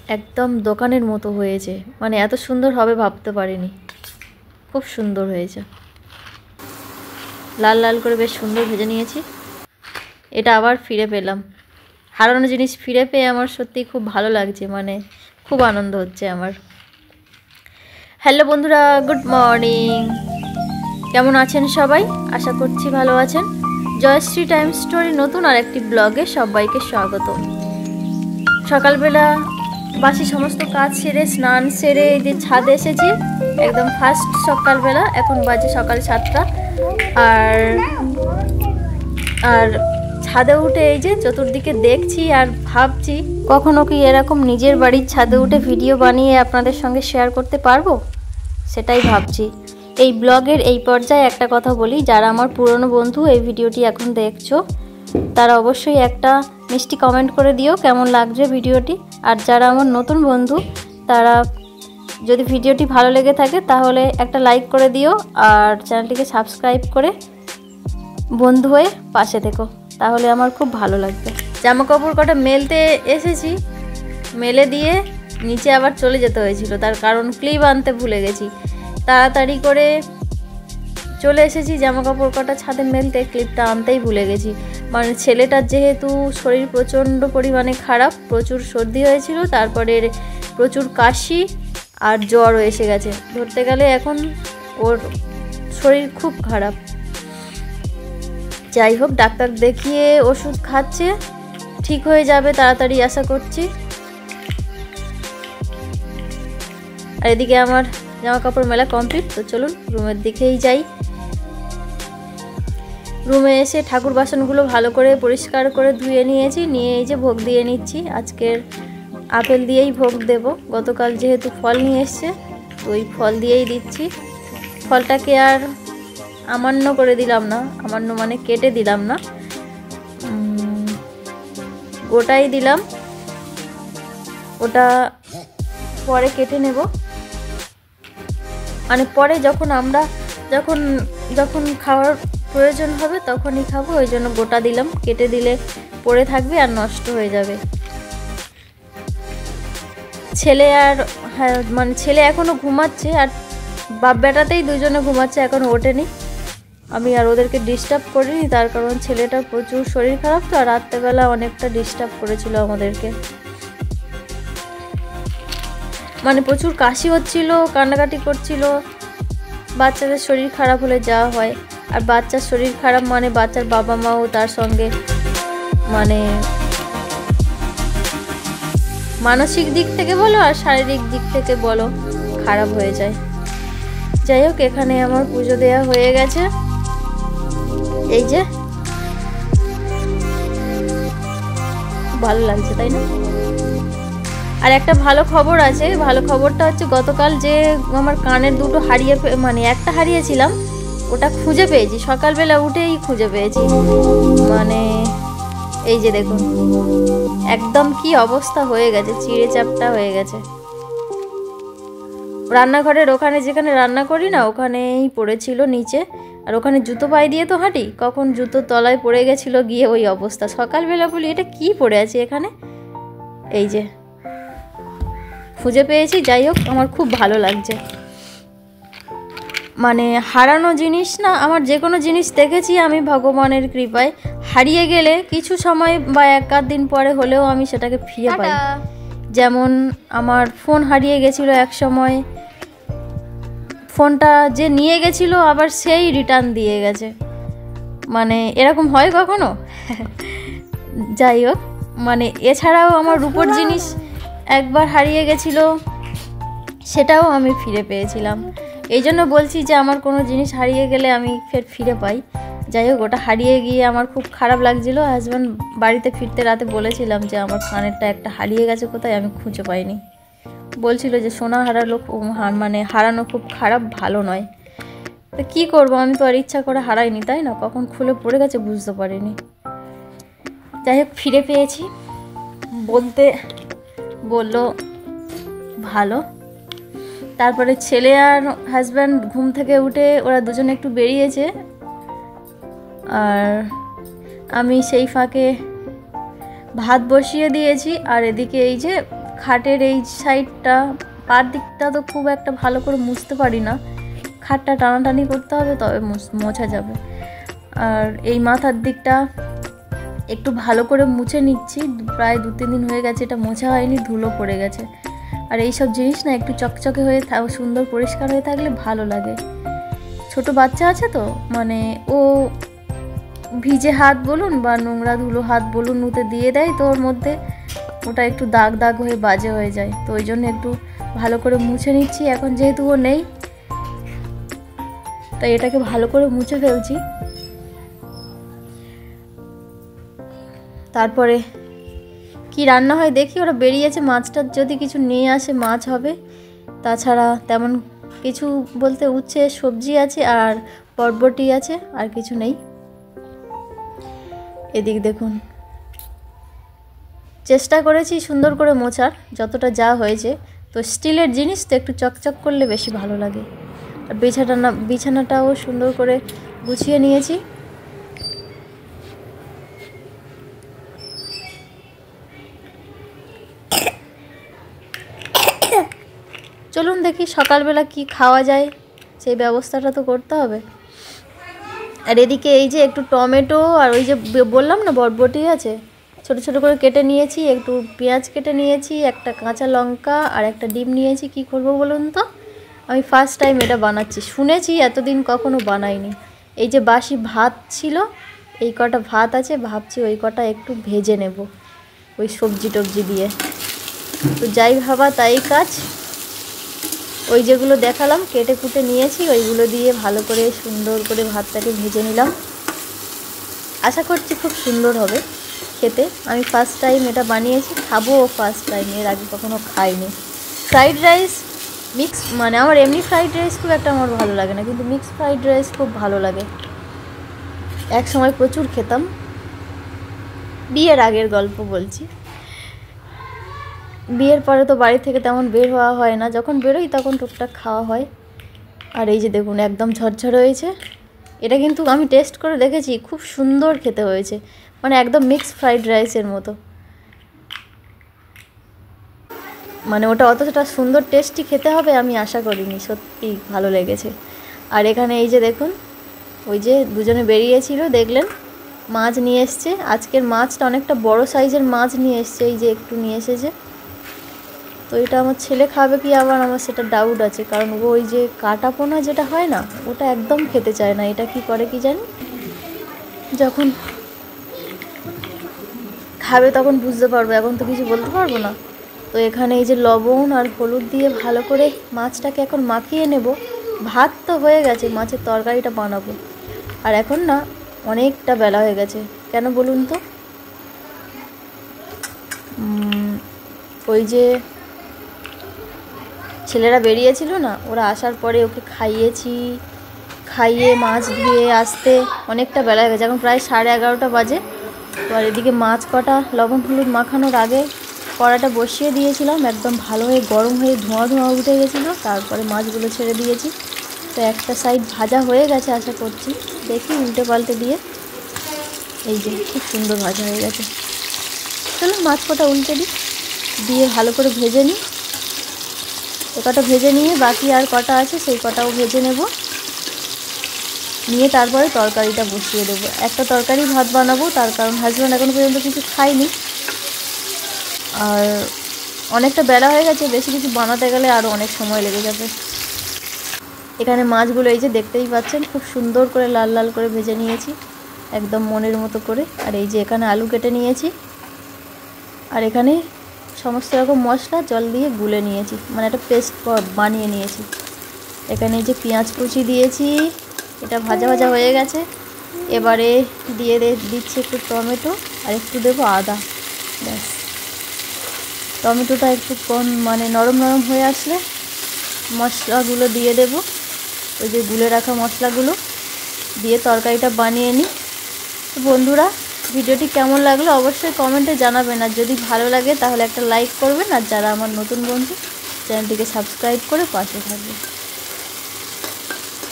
একদম দোকানের মতো হয়েছে, মানে এত সুন্দর হবে ভাবতে পারিনি। খুব সুন্দর হয়েছে, লাল লাল করে বেশ সুন্দর ভেজে নিয়েছি। এটা আবার ফিরে পেলাম, হারানো জিনিস ফিরে পেয়ে আমার সত্যি খুব ভালো লাগছে, মানে খুব আনন্দ হচ্ছে আমার। হ্যালো বন্ধুরা, গুড মর্নিং। কেমন আছেন সবাই? আশা করছি ভালো আছেন। জয়শ্রী টাইম স্টোরি নতুন আর একটি ব্লগে সবাইকে স্বাগত। সকালবেলা বাসি সমস্ত কাজ সেরে স্নান সেরে এই যে ছাদে এসেছি, একদম ফার্স্ট সকালবেলা। এখন বাজে সকাল 7টা। আর ছাদে উঠে এই যে চতুর্দিকে দেখছি আর ভাবছি কখনো কি এরকম নিজের বাড়ির ছাদে উঠে ভিডিও বানিয়ে আপনাদের সঙ্গে শেয়ার করতে পারবো, সেটাই ভাবছি। এই ব্লগের এই পর্যায়ে একটা কথা বলি, যারা আমার পুরনো বন্ধু এই ভিডিওটি এখন দেখছো তারা অবশ্যই একটা মিষ্টি কমেন্ট করে দিও কেমন লাগছে ভিডিওটি। আর যারা আমার নতুন বন্ধু তারা যদি ভিডিওটি ভালো লেগে থাকে তাহলে একটা লাইক করে দিও, আর চ্যানেলটিকে সাবস্ক্রাইব করে বন্ধু হয়ে পাশে থেকো, তাহলে আমার খুব ভালো লাগবে। জামা কাপড় কটা মেলতে এসেছি, মেলে দিয়ে নিচে আবার চলে যেতে হয়েছিল, তার কারণ ক্লিপ আনতে ভুলে গেছি। তাড়াতাড়ি করে চলে এসেছি জামা কাপড় কটা ছাদে মেলতে, ক্লিপটা আনতেই ভুলে গেছি। মানে ছেলেটার যেহেতু শরীর প্রচণ্ড পরিমাণে খারাপ, প্রচুর সর্দি হয়েছিল, তারপরে প্রচুর কাশি আর জ্বরও এসে গেছে। ধরতে গেলে এখন ওর শরীর খুব খারাপ। যাই হোক, ডাক্তার দেখিয়ে ওষুধ খাচ্ছে, ঠিক হয়ে যাবে তাড়াতাড়ি আশা করছি। আর এদিকে আমার জামা কাপড় মেলা কমপ্লিট, তো চলুন রুমের দিকেই যাই। রুমে এসে ঠাকুর বাসনগুলো ভালো করে পরিষ্কার করে ধুয়ে নিয়েছি, নিয়ে এই যে ভোগ দিয়ে নিচ্ছি। আজকের আপেল দিয়েই ভোগ দেব, গতকাল যেহেতু ফল নিয়ে এসছে তো ওই ফল দিয়েই দিচ্ছি। ফলটাকে আর আমান্য করে দিলাম না, আমান্য মানে কেটে দিলাম না, গোটাই দিলাম। ওটা পরে কেটে নেব, মানে পরে যখন খাওয়ার প্রয়োজন হবে তখনই খাবো, ওই জন্য গোটা দিলাম। কেটে দিলে পড়ে থাকবে আর নষ্ট হয়ে যাবে। ছেলে এখনো ঘুমাচ্ছে, আর বাপ বেটাতেই দুজনে ঘুমাচ্ছে, এখনো ওঠেনি। আমি আর ওদেরকে ডিস্টার্ব করিনি, তার কারণ ছেলেটার প্রচুর শরীর খারাপ, তো আর রাত্রেবেলা অনেকটা ডিস্টার্ব করেছিল আমাদেরকে। মানে প্রচুর কাশি হচ্ছিল, কান্নাকাটি করছিল। বাচ্চাদের শরীর খারাপ হলে যা হয়, আর বাচ্চার শরীর খারাপ মানে বাচ্চার বাবা মাও তার সঙ্গে মানে মানসিক দিক থেকে বলো আর শারীরিক দিক থেকে বলো খারাপ হয়ে যায়। যাই হোক, এখানে আমার পুজো দেওয়া হয়ে গেছে। এই যে ভালো লাগছে তাই না? আর একটা ভালো খবর আছে, ভালো খবরটা হচ্ছে গতকাল যে আমার কানের দুটো মানে একটা হারিয়েছিলাম, ওটা খুঁজে পেয়েছি। সকালবেলা উঠেই খুঁজে পেয়েছি। মানে এই যে দেখুন, একদম কি অবস্থা হয়ে গেছে, চিড়ে চাপটা হয়ে গেছে। রান্নাঘরের ওখানে যেখানে রান্না করি না, ওখানেই পড়েছিল নিচে। আর ওখানে জুতো পায়ে দিয়ে তো হাঁটি, কখন জুতো তলায় পড়ে গেছিলো, গিয়ে ওই অবস্থা। সকালবেলা বলি এটা কি পড়ে আছে এখানে, এই যে খুঁজে পেয়েছি। যাই হোক, আমার খুব ভালো লাগছে। মানে হারানো জিনিস না, আমার যে কোনো জিনিস দেখেছি আমি ভগবানের কৃপায়, হারিয়ে গেলে কিছু সময় বা এক আধ দিন পরে হলেও আমি সেটাকে ফিরে পাই। যেমন আমার ফোন হারিয়ে গেছিলো এক সময়, ফোনটা যে নিয়ে গেছিলো আবার সেই রিটার্ন দিয়ে গেছে। মানে এরকম হয় কখনো? যাই হোক, মানে এছাড়াও আমার রূপোর জিনিস একবার হারিয়ে গেছিলো, সেটাও আমি ফিরে পেয়েছিলাম। এই জন্য বলছি যে আমার কোনো জিনিস হারিয়ে গেলে আমি ফিরে পাই। যাই হোক, ওটা হারিয়ে গিয়ে আমার খুব খারাপ লাগছিলো। হাজব্যান্ড বাড়িতে ফিরতে রাতে বলেছিলাম যে আমার কানেরটা একটা হারিয়ে গেছে কোথায়, আমি খুঁজে পাইনি। বলছিল যে সোনা হারালো, মানে হারানো খুব খারাপ, ভালো নয়। তো কী করবো, আমি তো আর ইচ্ছা করে হারাইনি তাই না, কখন খুলে পড়ে গেছে বুঝতে পারিনি। যাই হোক, ফিরে পেয়েছি বললো ভালো। তারপরে ছেলে আর হাজব্যান্ড ঘুম থেকে উঠে ওরা দুজনে একটু বেরিয়েছে, আর আমি সেই ফাঁকে ভাত বসিয়ে দিয়েছি। আর এদিকে এই যে খাটের এই সাইডটা পার দিকটা তো খুব একটা ভালো করে মুছতে পারি না, খাটটা টানাটানি করতে হবে তবে মোছা যাবে। আর এই মাথার দিকটা একটু ভালো করে মুছে নিচ্ছি, প্রায় 2-3 দিন হয়ে গেছে এটা মোছা হয়নি, ধুলো পড়ে গেছে। আর এই সব জিনিস না একটু চকচকে হয়ে সুন্দর পরিষ্কার হয়ে থাকলে ভালো লাগে। ছোট বাচ্চা আছে তো, মানে ও ভিজে হাত বলুন বা নোংরা ধুলো হাত বলুন ওতে দিয়ে দেয়, তো ওর মধ্যে ওটা একটু দাগ দাগ হয়ে বাজে হয়ে যায়, তো ওই জন্য একটু ভালো করে মুছে নিচ্ছি। এখন যেহেতু ও নেই তাই এটাকে ভালো করে মুছে ফেলছি। তারপরে কি রান্না হয় দেখি, ওরা বেরিয়েছে, মাছটা যদি কিছু নিয়ে আসে মাছ হবে, তাছাড়া তেমন কিছু বলতে উচ্ছে সবজি আছে আর বরবটি আছে, আর কিছু নেই। এদিক দেখুন, চেষ্টা করেছি সুন্দর করে মোছার যতটা যা হয়েছে, তো স্টিলের জিনিস তো একটু চকচক করলে বেশি ভালো লাগে। আর বিছানাটাও সুন্দর করে গুছিয়ে নিয়েছি। চলুন দেখি সকালবেলা কি খাওয়া যায়, সেই ব্যবস্থাটা তো করতে হবে। আর এদিকে এই যে একটু টমেটো আর ওই যে বললাম না বরবটি আছে, ছোট ছোট করে কেটে নিয়েছি, একটু পেঁয়াজ কেটে নিয়েছি, একটা কাঁচা লঙ্কা আর একটা ডিম নিয়েছি। কি করব বলুন তো, আমি ফার্স্ট টাইম এটা বানাচ্ছি, শুনেছি এতদিন কখনো বানাইনি। এই যে বাসি ভাত ছিল, এই কটা ভাত আছে, ভাবছি ওই কটা একটু ভেজে নেব ওই সবজি টবজি দিয়ে। তো যাই ভাবা তাই কাজ, ওই যেগুলো দেখালাম কেটে কুটে নিয়েছি ওইগুলো দিয়ে ভালো করে সুন্দর করে ভাতটাকে ভেজে নিলাম। আশা করছি খুব সুন্দর হবে খেতে। আমি ফার্স্ট টাইম এটা বানিয়েছি, খাবো ফার্স্ট টাইম, এর আগে কখনো খাইনি। ফ্রাইড রাইস মিক্স, মানে আমার এমনি ফ্রাইড রাইস খুব একটা আমার ভালো লাগে না, কিন্তু মিক্স ফ্রাইড রাইস খুব ভালো লাগে। এক সময় প্রচুর খেতাম, বিয়ের আগের গল্প বলছি। বিয়ের পরে তো বাড়ি থেকে তেমন বের হওয়া হয় না, যখন বেরোই তখন টুকটাক খাওয়া হয়। আর এই যে দেখুন একদম ঝরঝর হয়েছে, এটা কিন্তু আমি টেস্ট করে দেখেছি, খুব সুন্দর খেতে হয়েছে, মানে একদম মিক্স ফ্রাইড রাইসের মতো। মানে ওটা অতটা সুন্দর টেস্টি খেতে হবে আমি আশা করিনি, সত্যি ভালো লেগেছে। আর এখানে এই যে দেখুন, ওই যে দুজনে বেরিয়েছিল দেখলেন, মাছ নিয়ে এসছে। আজকের মাছটা অনেকটা বড় সাইজের মাছ নিয়ে এসছে, এই যে একটু নিয়ে এসেছে। তো এটা আমার ছেলে খাবে কি আবার আমার সেটা ডাউট আছে, কারণ ও ওই যে কাটা পোনা যেটা হয় না ওটা একদম খেতে চায় না। এটা কি করে কি জানি, যখন খাবে তখন বুঝতে পারবো, এখন তো কিছু বলতে পারবো না। তো এখানে এই যে লবণ আর হলুদ দিয়ে ভালো করে মাছটাকে এখন মাখিয়ে নেব। ভাত তো হয়ে গেছে, মাছের তরকারিটা বানাবো। আর এখন না অনেকটা বেলা হয়ে গেছে, কেন বলুন তো, ওই যে ছেলেরা বেরিয়েছিল না, ওরা আসার পরে ওকে খাইয়ে মাছ ধুয়ে আসতে অনেকটা বেলা হয়ে গেছে, এখন প্রায় 11:30 বাজে। তো আর এদিকে মাছ কটা লবণ হলুদ মাখানোর আগে কড়াটা বসিয়ে দিয়েছিলাম, একদম ভালো হয়ে গরম হয়ে ধোঁয়া ধোঁয়া উঠে গেছিলো, তারপরে মাছগুলো ছেড়ে দিয়েছি। তো একটা সাইড ভাজা হয়ে গেছে আশা করছি, দেখি উল্টে পাল্টে দিয়ে, এই যে খুব সুন্দর ভাজা হয়ে গেছে। চলো মাছ কটা উল্টে দিয়ে ভালো করে ভেজে নিই। তো কটা ভেজে নিয়ে বাকি আর কটা আছে সেই কটাও ভেজে নেব, নিয়ে তারপরে তরকারিটা বসিয়ে দেবো। একটা তরকারি ভাত বানাবো, তার কারণ হাজব্যান্ড এখনও পর্যন্ত কিছু খায়নি, আর অনেকটা বেলা হয়ে গেছে, বেশি কিছু বানাতে গেলে আরও অনেক সময় লেগে যাবে। এখানে মাছগুলো এই যে দেখতেই পাচ্ছেন খুব সুন্দর করে লাল লাল করে ভেজে নিয়েছি, একদম মনের মতো করে। আর এই যে এখানে আলু কেটে নিয়েছি, আর এখানে সমস্ত রকম মশলা জল দিয়ে গুলে নিয়েছি, মানে একটা পেস্ট বানিয়ে নিয়েছি। এখানে এই যে পেঁয়াজ কুচি দিয়েছি, এটা ভাজা ভাজা হয়ে গেছে। এবারে দিচ্ছি একটু টমেটো আর একটু দেবো আদা, ব্যাস। টমেটোটা একটু মানে নরম নরম হয়ে আসলে মশলাগুলো দিয়ে দেব, ওই যে গুলে রাখা মশলাগুলো দিয়ে তরকারিটা বানিয়ে নিই। তো বন্ধুরা, ভিডিওটি কেমন লাগলো অবশ্যই কমেন্টে জানাবেন, আর যদি ভালো লাগে তাহলে একটা লাইক করবেন, আর যারা আমার নতুন বন্ধু চ্যানেলটিকে সাবস্ক্রাইব করে পাশে থাকবেন।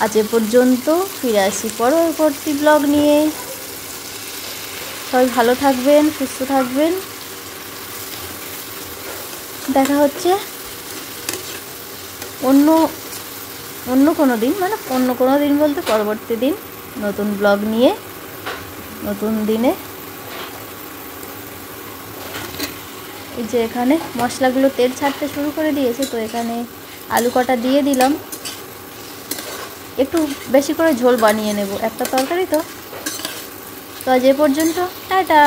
আজ এ পর্যন্ত, ফিরে আসি পরবর্তী ব্লগ নিয়ে। সবাই ভালো থাকবেন, সুস্থ থাকবেন, দেখা হচ্ছে অন্য কোনো দিন, মানে অন্য কোনো দিন বলতে পরবর্তী দিন নতুন ব্লগ নিয়ে নতুন দিনে। এই যে এখানে মশলাগুলো তেল ছাড়তে শুরু করে দিয়েছে, তো এখানে আলু কটা দিয়ে দিলাম। একটু বেশি করে ঝোল বানিয়ে নেব, একটা তরকারি তো। আজ এ পর্যন্ত, টাটা।